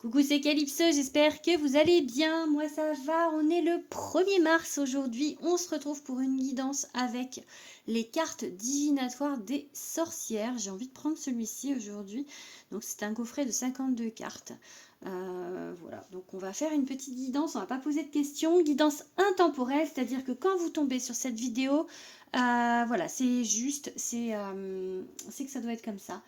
Coucou, c'est Calypso, j'espère que vous allez bien. Moi ça va, on est le 1er mars aujourd'hui. On se retrouve pour une guidance avec les cartes divinatoires des sorcières. J'ai envie de prendre celui-ci aujourd'hui. Donc c'est un coffret de 52 cartes. Voilà, donc on va faire une petite guidance, on va pas poser de questions. Guidance intemporelle, c'est-à-dire que quand vous tombez sur cette vidéo, voilà, c'est juste, c'est que ça doit être comme ça.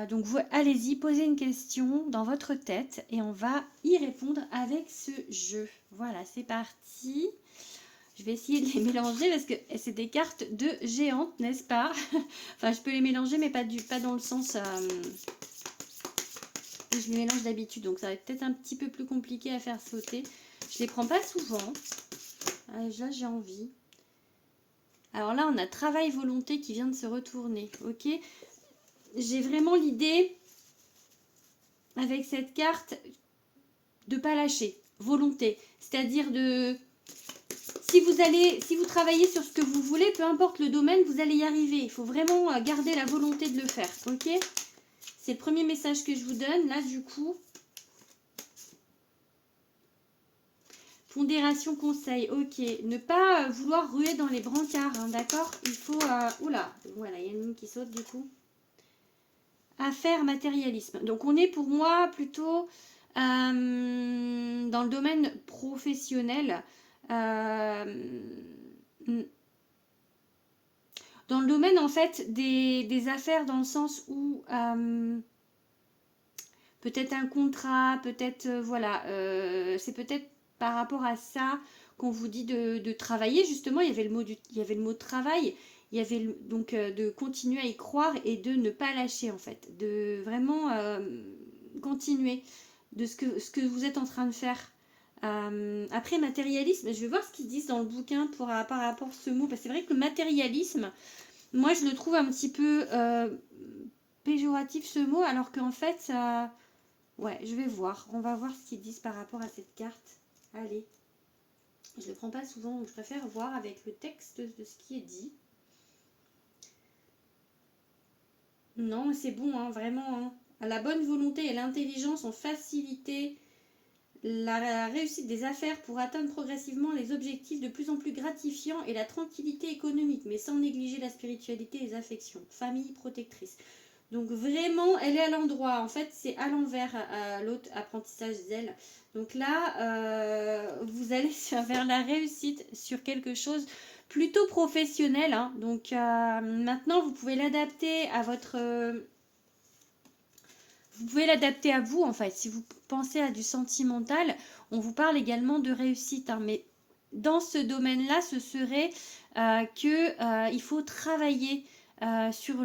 Donc vous allez-y, posez une question dans votre tête et on va y répondre avec ce jeu. Voilà, c'est parti. Je vais essayer de les mélanger parce que c'est des cartes de géantes, n'est-ce pas? Enfin, je peux les mélanger, mais pas dans le sens où je les mélange d'habitude. Donc ça va être peut-être un petit peu plus compliqué à faire sauter. Je les prends pas souvent. Là, j'ai envie. Alors là, on a travail volonté qui vient de se retourner. Ok, j'ai vraiment l'idée avec cette carte de pas lâcher, volonté, c'est-à-dire de si vous travaillez sur ce que vous voulez, peu importe le domaine, vous allez y arriver. Il faut vraiment garder la volonté de le faire, ok? C'est le premier message que je vous donne. Là, du coup, pondération conseil, ok. Ne pas vouloir ruer dans les brancards, hein, d'accord? Il faut... oula, voilà, il y a une ligne qui saute du coup. Affaires, matérialisme. Donc, on est pour moi plutôt dans le domaine professionnel. Dans le domaine en fait des affaires, dans le sens où peut-être un contrat, peut-être voilà, c'est peut-être par rapport à ça qu'on vous dit de travailler. Justement, il y avait le mot de travail, il y avait donc de continuer à y croire et de ne pas lâcher en fait, de vraiment continuer de ce que vous êtes en train de faire. Après, matérialisme, je vais voir ce qu'ils disent dans le bouquin par rapport à ce mot, parce que c'est vrai que le matérialisme, moi je le trouve un petit peu péjoratif ce mot, alors qu'en fait, ça... Ouais, je vais voir, on va voir ce qu'ils disent par rapport à cette carte. Allez, je ne le prends pas souvent, donc je préfère voir avec le texte de ce qui est dit. Non, c'est bon, hein, vraiment. Hein. La bonne volonté et l'intelligence ont facilité la réussite des affaires pour atteindre progressivement les objectifs de plus en plus gratifiants et la tranquillité économique, mais sans négliger la spiritualité et les affections. Famille protectrice. Donc vraiment, elle est à l'endroit. En fait, c'est à l'envers à l'autre apprentissage zèle. Donc là, vous allez vers la réussite sur quelque chose plutôt professionnel. Hein. Donc maintenant, vous pouvez l'adapter à votre... vous pouvez l'adapter à vous, en fait. Si vous pensez à du sentimental, on vous parle également de réussite. Hein, mais dans ce domaine-là, ce serait qu'il faut travailler sur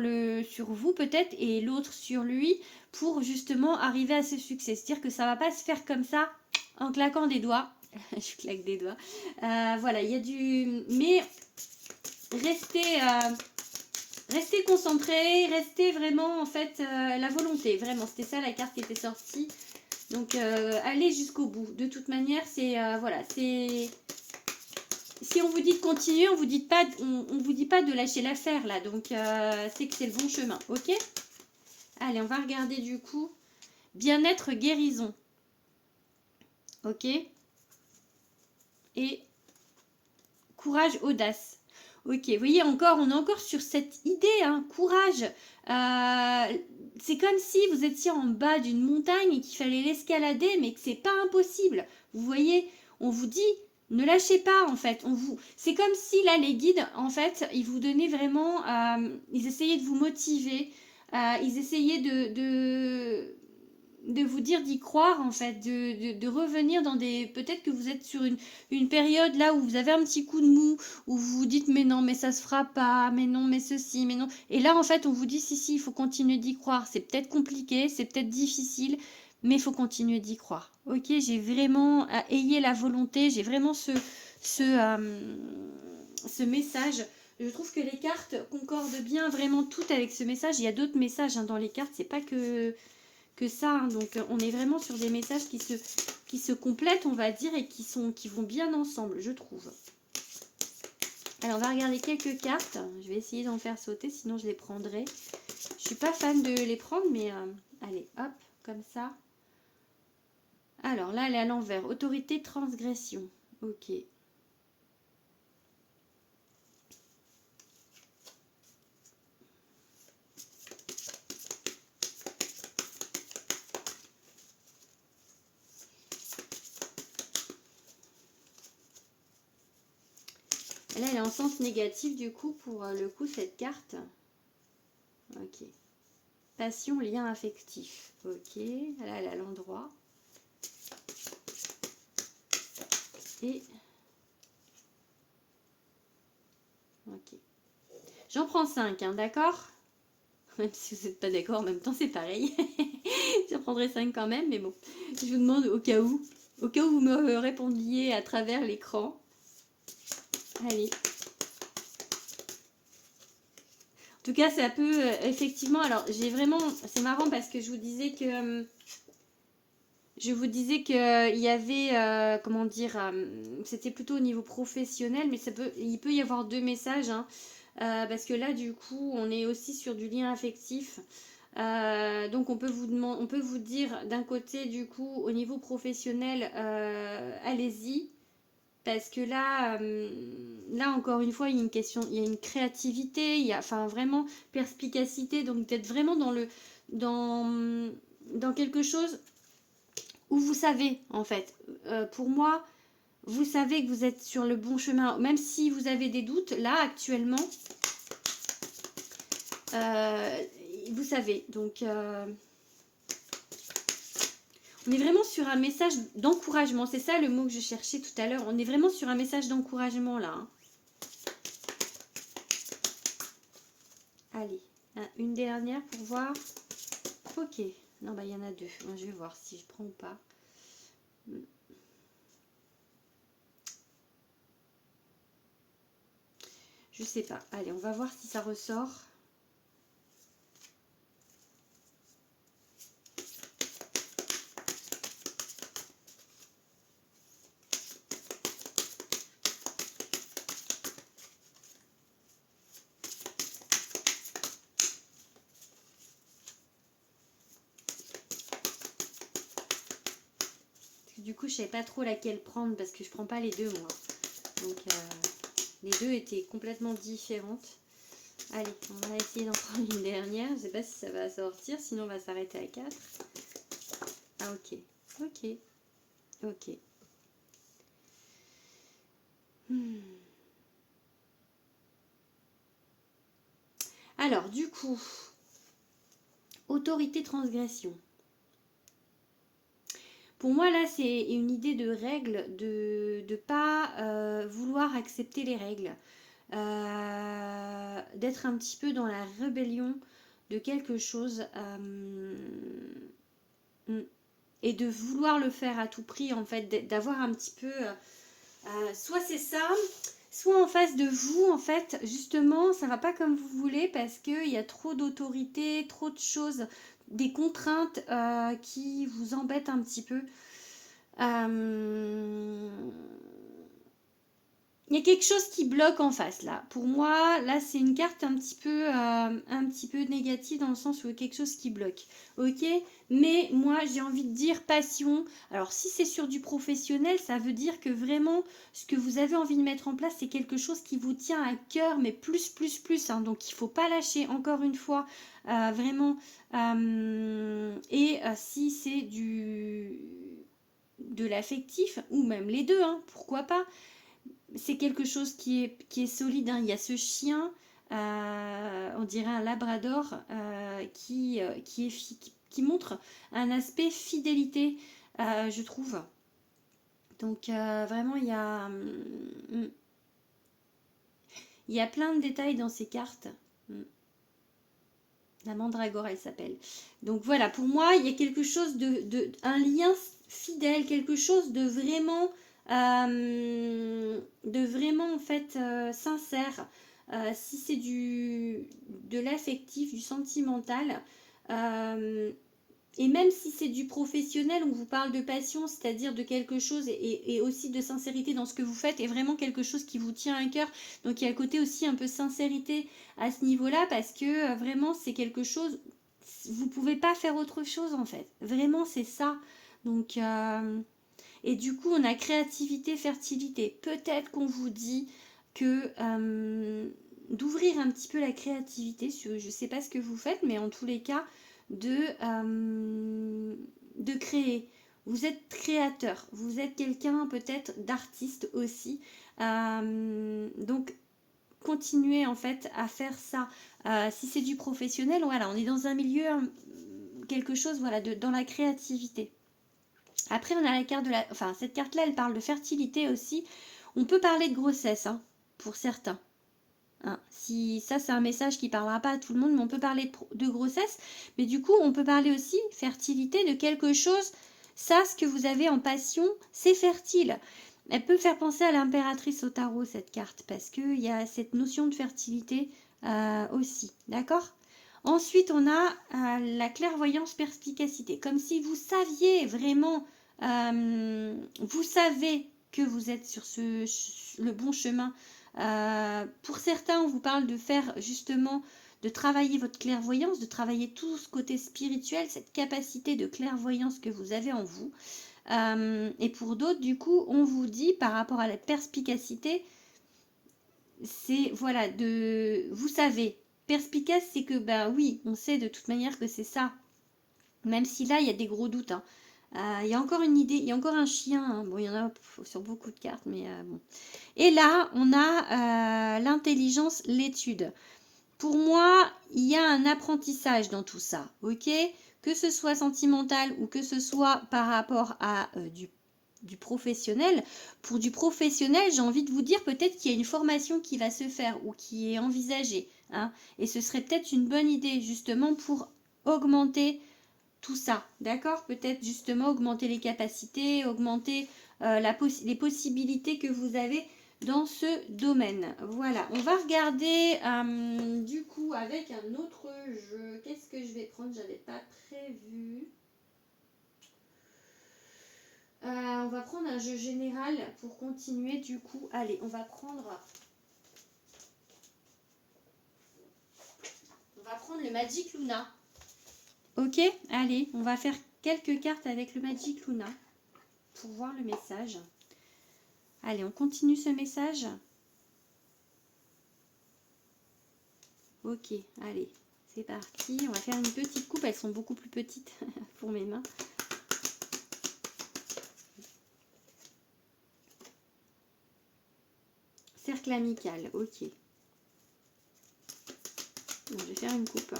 vous peut-être et l'autre sur lui pour justement arriver à ce succès. C'est-à-dire que ça ne va pas se faire comme ça en claquant des doigts. Je claque des doigts. Voilà, il y a du... Mais restez concentré, restez vraiment en fait la volonté, vraiment, c'était ça la carte qui était sortie. Donc allez jusqu'au bout. De toute manière, c'est voilà, c'est si on vous dit de continuer, on vous dit pas de lâcher l'affaire là. Donc c'est que c'est le bon chemin, ok? Allez, on va regarder du coup bien-être, guérison, ok? Et courage, audace. Ok, vous voyez encore, on est encore sur cette idée, hein, courage. C'est comme si vous étiez en bas d'une montagne et qu'il fallait l'escalader, mais que c'est pas impossible. Vous voyez, on vous dit, ne lâchez pas en fait. C'est comme si là les guides, en fait, ils vous donnaient vraiment, ils essayaient de vous motiver, ils essayaient de vous dire d'y croire en fait, de revenir dans des... Peut-être que vous êtes sur une période là où vous avez un petit coup de mou, où vous vous dites mais non mais ça se fera pas, mais non mais ceci, mais non. Et là en fait on vous dit si il faut continuer d'y croire. C'est peut-être compliqué, c'est peut-être difficile, mais il faut continuer d'y croire. Ok, j'ai vraiment... ayez la volonté, j'ai vraiment ce message. Je trouve que les cartes concordent bien vraiment toutes avec ce message. Il y a d'autres messages hein, dans les cartes, c'est pas que ça. Hein. Donc on est vraiment sur des messages qui se complètent, on va dire, et qui vont bien ensemble, je trouve. Alors on va regarder quelques cartes. Je vais essayer d'en faire sauter, sinon je les prendrai. Je suis pas fan de les prendre, mais allez, hop, comme ça. Alors là, elle est à l'envers. Autorité, transgression. Ok. Là, elle est en sens négatif du coup pour le coup cette carte. Ok. Passion, lien affectif. Ok. Là, elle est à l'endroit. Et... Ok. J'en prends 5, hein, d'accord? Même si vous n'êtes pas d'accord, en même temps, c'est pareil. J'en prendrai 5 quand même, mais bon. Je vous demande au cas où. Au cas où vous me répondiez à travers l'écran. Allez. En tout cas, ça peut effectivement... Alors, j'ai vraiment... C'est marrant parce que je vous disais que... il y avait, comment dire, c'était plutôt au niveau professionnel, mais il peut y avoir deux messages, hein, parce que là, du coup, on est aussi sur du lien affectif. Donc, on peut vous dire d'un côté, du coup, au niveau professionnel, allez-y, parce que là, encore une fois, il y a une question, il y a une créativité, il y a, enfin, vraiment perspicacité, donc d'être vraiment dans quelque chose où vous savez, en fait, pour moi, vous savez que vous êtes sur le bon chemin, même si vous avez des doutes, là, actuellement, vous savez. Donc, on est vraiment sur un message d'encouragement. C'est ça le mot que je cherchais tout à l'heure. On est vraiment sur un message d'encouragement, là. Hein. Allez, une dernière pour voir. Ok. Non, bah, il y en a deux. Je vais voir si je prends ou pas. Je sais pas. Allez, on va voir si ça ressort. Du coup, je savais pas trop laquelle prendre parce que je prends pas les deux, moi. Donc, les deux étaient complètement différentes. Allez, on va essayer d'en prendre une dernière. Je sais pas si ça va sortir, sinon on va s'arrêter à 4. Ah, ok. Ok. Ok. Alors, du coup, autorité transgression. Pour moi, là, c'est une idée de règle, de ne pas vouloir accepter les règles. D'être un petit peu dans la rébellion de quelque chose et de vouloir le faire à tout prix, en fait, d'avoir un petit peu soit c'est ça, soit en face de vous, en fait, justement, ça va pas comme vous voulez parce qu'il y a trop d'autorité, trop de choses, des contraintes qui vous embêtent un petit peu. Il y a quelque chose qui bloque en face là. Pour moi, là c'est une carte un petit peu négative dans le sens où il y a quelque chose qui bloque. Ok, mais moi j'ai envie de dire passion. Alors si c'est sur du professionnel, ça veut dire que vraiment ce que vous avez envie de mettre en place, c'est quelque chose qui vous tient à cœur, mais plus. Hein. Donc il faut pas lâcher encore une fois, vraiment. Si c'est de l'affectif ou même les deux, hein, pourquoi pas, c'est quelque chose qui est solide. Hein. Il y a ce chien, on dirait un labrador, qui montre un aspect fidélité, je trouve. Donc vraiment, il y a plein de détails dans ces cartes. La mandragore, elle s'appelle. Donc voilà, pour moi, il y a quelque chose un lien fidèle, quelque chose de vraiment en fait sincère. Si c'est de l'affectif, du sentimental, et même si c'est du professionnel, on vous parle de passion, c'est-à-dire de quelque chose et aussi de sincérité dans ce que vous faites, et vraiment quelque chose qui vous tient à cœur. Donc il y a un côté aussi un peu sincérité à ce niveau-là, parce que vraiment c'est quelque chose, vous pouvez pas faire autre chose en fait. Vraiment c'est ça. Donc Et du coup, on a créativité, fertilité. Peut-être qu'on vous dit que d'ouvrir un petit peu la créativité, je ne sais pas ce que vous faites, mais en tous les cas, de créer. Vous êtes créateur, vous êtes quelqu'un peut-être d'artiste aussi. Donc, continuez en fait à faire ça. Si c'est du professionnel, voilà, on est dans un milieu, quelque chose, voilà, dans la créativité. Après, on a la carte de la... Enfin, cette carte-là, elle parle de fertilité aussi. On peut parler de grossesse, hein, pour certains. Hein. Si ça, c'est un message qui ne parlera pas à tout le monde, mais on peut parler de grossesse. Mais du coup, on peut parler aussi, fertilité, de quelque chose. Ça, ce que vous avez en passion, c'est fertile. Elle peut faire penser à l'impératrice au tarot, cette carte, parce qu'il y a cette notion de fertilité aussi. D'accord ? Ensuite, on a la clairvoyance perspicacité. Comme si vous saviez vraiment, vous savez que vous êtes sur le bon chemin. Pour certains, on vous parle de faire justement, de travailler votre clairvoyance, de travailler tout ce côté spirituel, cette capacité de clairvoyance que vous avez en vous. Et pour d'autres, du coup, on vous dit par rapport à la perspicacité, c'est voilà, vous savez, perspicace, c'est que ben oui, on sait de toute manière que c'est ça. Même si là, il y a des gros doutes. Hein. Il y a encore une idée, il y a encore un chien. Hein. Bon, il y en a sur beaucoup de cartes, mais bon. Et là, on a l'intelligence, l'étude. Pour moi, il y a un apprentissage dans tout ça, ok ? Que ce soit sentimental ou que ce soit par rapport à du professionnel. Pour du professionnel, j'ai envie de vous dire peut-être qu'il y a une formation qui va se faire ou qui est envisagée. Hein, et ce serait peut-être une bonne idée justement pour augmenter tout ça. D'accord ? Peut-être justement augmenter les capacités, augmenter les possibilités que vous avez dans ce domaine. Voilà, on va regarder du coup avec un autre jeu. Qu'est-ce que je vais prendre ? J'avais pas prévu. On va prendre un jeu général pour continuer du coup. Allez, on va prendre le Magic Luna. Ok, allez, on va faire quelques cartes avec le Magic Luna pour voir le message. Allez, on continue ce message. Ok, allez, c'est parti. On va faire une petite coupe. Elles sont beaucoup plus petites pour mes mains. Cercle amical, ok. Donc, je vais faire une coupe.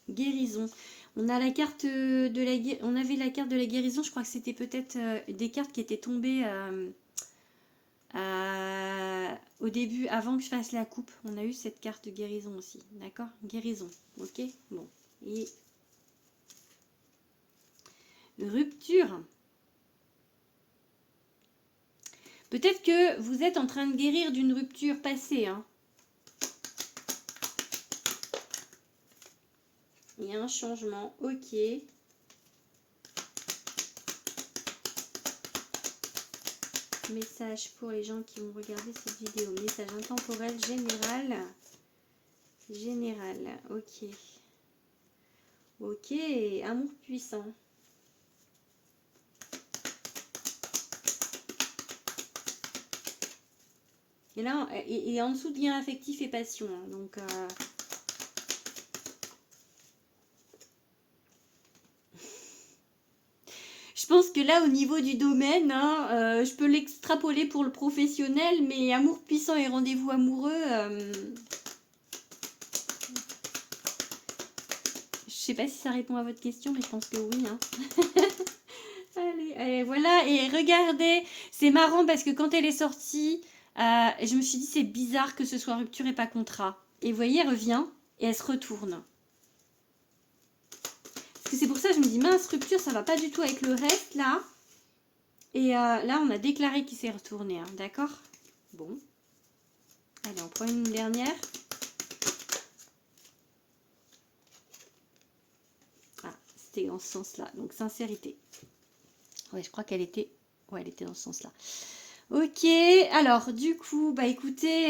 Guérison. On a la carte de la on avait la carte de la guérison. Je crois que c'était peut-être des cartes qui étaient tombées au début, avant que je fasse la coupe. On a eu cette carte de guérison aussi. D'accord ? Guérison. Ok ? Bon. Et rupture. Peut-être que vous êtes en train de guérir d'une rupture passée. Hein. Il y a un changement. Ok. Message pour les gens qui vont regarder cette vidéo. Message intemporel général. Général. Ok. Ok. Amour puissant. Et là, et en dessous de lien affectif et passion. Hein, donc, je pense que là, au niveau du domaine, hein, je peux l'extrapoler pour le professionnel, mais amour puissant et rendez-vous amoureux, je sais pas si ça répond à votre question, mais je pense que oui. Hein. Allez, voilà, et regardez, c'est marrant parce que quand elle est sortie, je me suis dit c'est bizarre que ce soit rupture et pas contrat. Et vous voyez, elle revient et elle se retourne. Parce que c'est pour ça que je me dis mince, rupture, ça va pas du tout avec le reste là. Et là, on a déclaré qu'il s'est retourné, hein, d'accord ? Bon. Allez, on prend une dernière. Ah, c'était dans ce sens-là. Donc, sincérité. Ouais, je crois qu'elle était... Ouais, elle était dans ce sens-là. Ok, alors, du coup, bah écoutez,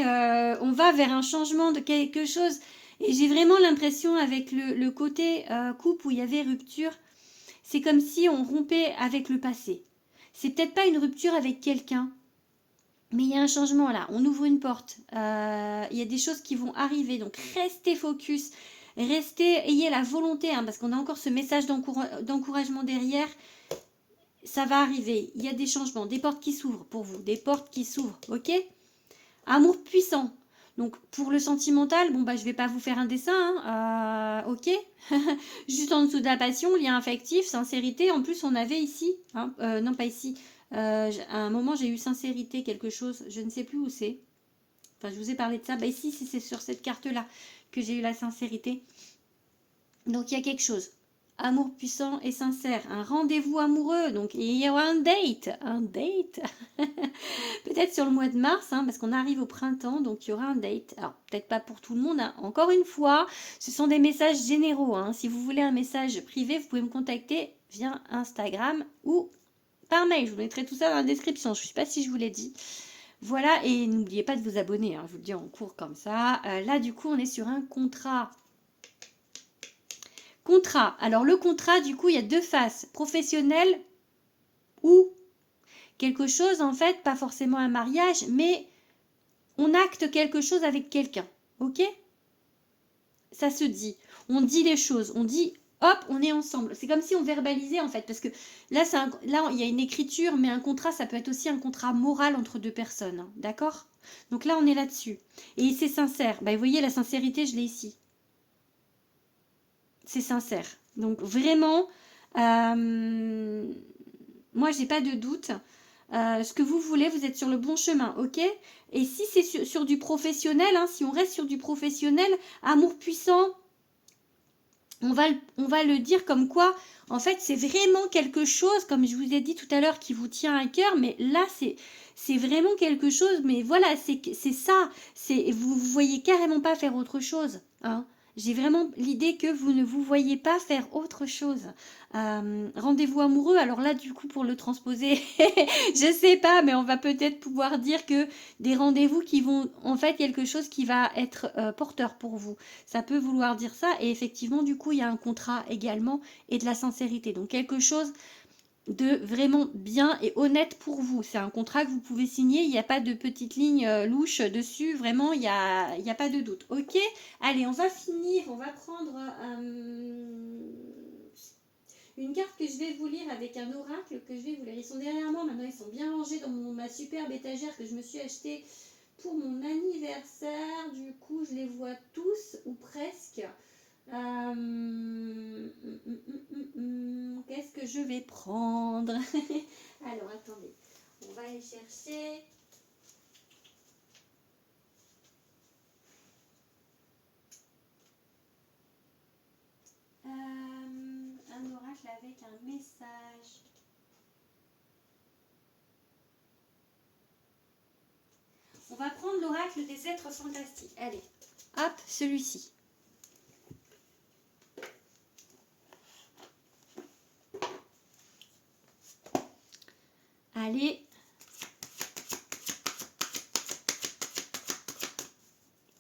on va vers un changement de quelque chose. Et j'ai vraiment l'impression avec le côté couple où il y avait rupture, c'est comme si on rompait avec le passé. C'est peut-être pas une rupture avec quelqu'un, mais il y a un changement là. On ouvre une porte. Il y a des choses qui vont arriver. Donc restez focus. Restez, ayez la volonté, hein, parce qu'on a encore ce message d'encouragement derrière. Ça va arriver. Il y a des changements, des portes qui s'ouvrent pour vous. Des portes qui s'ouvrent, ok? Amour puissant. Donc pour le sentimental, bon bah je vais pas vous faire un dessin, hein, ok. Juste en dessous de la passion, lien affectif, sincérité. En plus on avait ici, hein, non pas ici. À un moment j'ai eu sincérité quelque chose, je ne sais plus où c'est. Enfin je vous ai parlé de ça. Bah ici c'est sur cette carte là que j'ai eu la sincérité. Donc il y a quelque chose. Amour puissant et sincère, un rendez-vous amoureux, donc il y aura un date, peut-être sur le mois de mars, hein, parce qu'on arrive au printemps, donc il y aura un date. Alors peut-être pas pour tout le monde, hein. Encore une fois, ce sont des messages généraux, hein. Si vous voulez un message privé, vous pouvez me contacter via Instagram ou par mail, je vous mettrai tout ça dans la description, je ne sais pas si je vous l'ai dit. Voilà, et n'oubliez pas de vous abonner, hein, je vous le dis en cours comme ça. Là du coup on est sur un contrat. Contrat. Alors le contrat, du coup, il y a deux faces. Professionnel ou quelque chose, en fait, pas forcément un mariage, mais on acte quelque chose avec quelqu'un. Ok? Ça se dit. On dit les choses. On dit, hop, on est ensemble. C'est comme si on verbalisait, en fait. Parce que là, là, il y a une écriture, mais un contrat, ça peut être aussi un contrat moral entre deux personnes. Hein, d'accord? Donc là, on est là-dessus. Et c'est sincère. Bah, vous voyez, la sincérité, je l'ai ici. C'est sincère. Donc vraiment, moi j'ai pas de doute. Ce que vous voulez, vous êtes sur le bon chemin, ok? Et si c'est sur du professionnel, hein, si on reste sur du professionnel, amour puissant, on va le dire comme quoi, en fait, c'est vraiment quelque chose, comme je vous ai dit tout à l'heure, qui vous tient à cœur, mais là, c'est vraiment quelque chose, mais voilà, c'est ça. Vous ne voyez carrément pas faire autre chose, hein. J'ai vraiment l'idée que vous ne vous voyez pas faire autre chose. Rendez-vous amoureux, alors là, du coup, pour le transposer, je sais pas, mais on va peut-être pouvoir dire que des rendez-vous qui vont, en fait, quelque chose qui va être porteur pour vous. Ça peut vouloir dire ça. Et effectivement, du coup, il y a un contrat également et de la sincérité. Donc, quelque chose de vraiment bien et honnête pour vous. C'est un contrat que vous pouvez signer. Il n'y a pas de petite ligne louche dessus. Vraiment, il n'y a pas de doute. Ok? Allez, on va finir. On va prendre une carte que je vais vous lire avec un oracle que je vais vous lire. Ils sont derrière moi. Maintenant, ils sont bien rangés dans ma superbe étagère que je me suis achetée pour mon anniversaire. Du coup, je les vois tous ou presque. Qu'est-ce que je vais prendre? Alors, attendez. On va aller chercher. Un oracle avec un message. On va prendre l'oracle des êtres fantastiques. Allez, hop, celui-ci. Allez.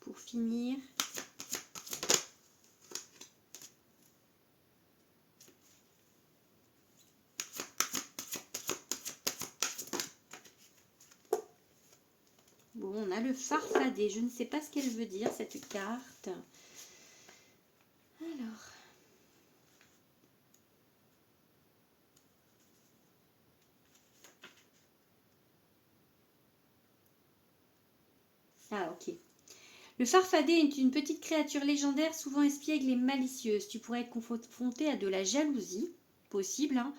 Pour finir. Bon, on a le farfadet. Je ne sais pas ce qu'elle veut dire, cette carte. Alors. Ah, ok. Le farfadet est une petite créature légendaire, souvent espiègle et malicieuse. Tu pourrais être confronté à de la jalousie, possible, hein,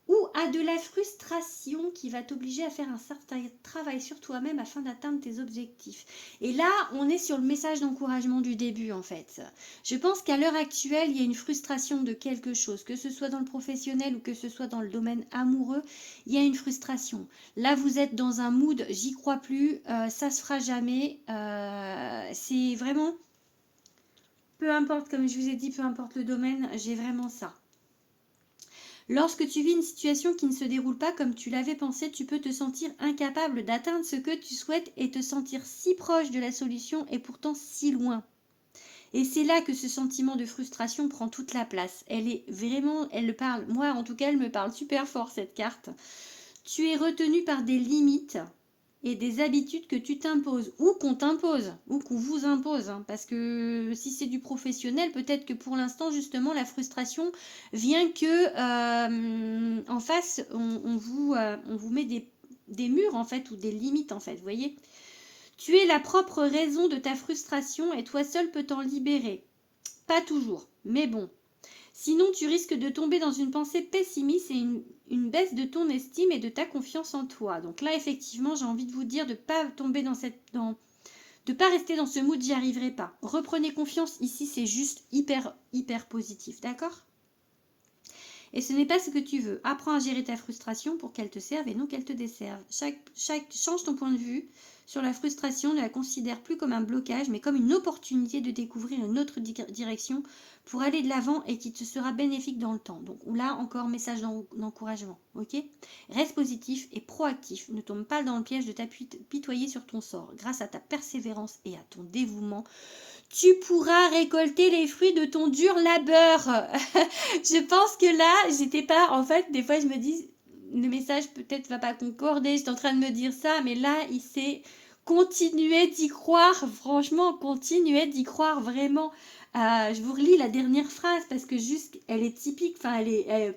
ou à de la frustration qui va t'obliger à faire un certain travail sur toi-même afin d'atteindre tes objectifs. Et là, on est sur le message d'encouragement du début, en fait. Je pense qu'à l'heure actuelle, il y a une frustration de quelque chose, que ce soit dans le professionnel ou que ce soit dans le domaine amoureux, il y a une frustration. Là, vous êtes dans un mood, j'y crois plus, ça se fera jamais. C'est vraiment, peu importe, comme je vous ai dit, peu importe le domaine, j'ai vraiment ça. Lorsque tu vis une situation qui ne se déroule pas comme tu l'avais pensé, tu peux te sentir incapable d'atteindre ce que tu souhaites et te sentir si proche de la solution et pourtant si loin. Et c'est là que ce sentiment de frustration prend toute la place. Elle est vraiment, elle le parle, moi en tout cas, elle me parle super fort cette carte. Tu es retenu par des limites et des habitudes que tu t'imposes, ou qu'on t'impose, ou qu'on vous impose. Hein, parce que si c'est du professionnel, peut-être que pour l'instant, justement, la frustration vient que en face, on vous met des murs, en fait, ou des limites, en fait, vous voyez. Tu es la propre raison de ta frustration et toi seul peux t'en libérer. Pas toujours, mais bon. Sinon, tu risques de tomber dans une pensée pessimiste et une baisse de ton estime et de ta confiance en toi. Donc là, effectivement, j'ai envie de vous dire de ne pas tomber de pas rester dans ce mood, j'y arriverai pas. Reprenez confiance, ici, c'est juste hyper positif, d'accord? Et ce n'est pas ce que tu veux. Apprends à gérer ta frustration pour qu'elle te serve et non qu'elle te desserve. Change ton point de vue sur la frustration, ne la considère plus comme un blocage, mais comme une opportunité de découvrir une autre direction pour aller de l'avant et qui te sera bénéfique dans le temps. Donc là, encore message d'encouragement, ok? Reste positif et proactif. Ne tombe pas dans le piège de t'apitoyer sur ton sort. Grâce à ta persévérance et à ton dévouement, tu pourras récolter les fruits de ton dur labeur. Je pense que là, j'étais pas... En fait, des fois, je me dis, le message peut-être va pas concorder. J'étais en train de me dire ça, mais là, il s'est continué d'y croire. Franchement, continuez d'y croire, vraiment. Je vous relis la dernière phrase parce que juste, elle est typique. Enfin,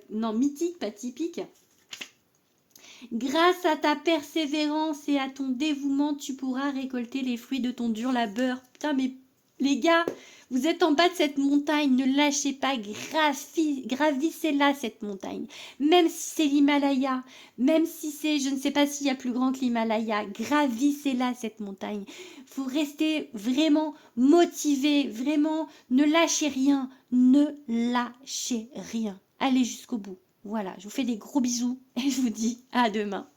non, mythique, pas typique. Grâce à ta persévérance et à ton dévouement, tu pourras récolter les fruits de ton dur labeur. Putain, mais les gars, vous êtes en bas de cette montagne, ne lâchez pas, gravissez-la cette montagne. Même si c'est l'Himalaya, même si c'est, je ne sais pas s'il y a plus grand que l'Himalaya, gravissez-la cette montagne. Faut rester vraiment motivé, vraiment, ne lâchez rien, ne lâchez rien. Allez jusqu'au bout. Voilà, je vous fais des gros bisous et je vous dis à demain.